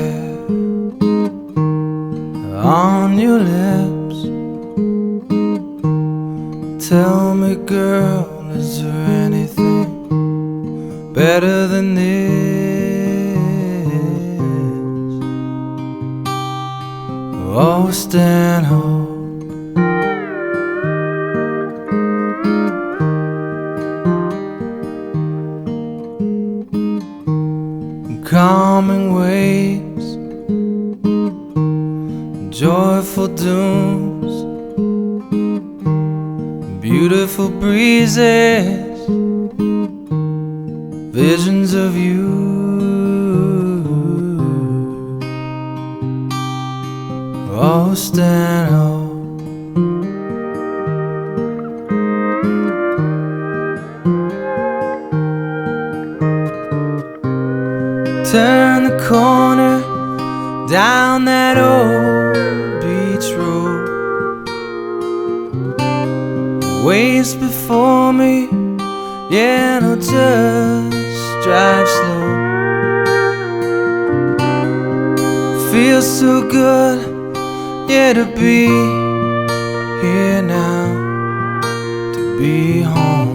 hair on your lips. Tell me, girl, is there anything better than this? Oh, Stanhope, calming waves, joyful dooms, beautiful breezes, visions of you. Oh, Stanhope, turn the corner down that old beach road. Waves before me, yeah, no, just drive slow. Feels so good, yeah, to be here now, to be home.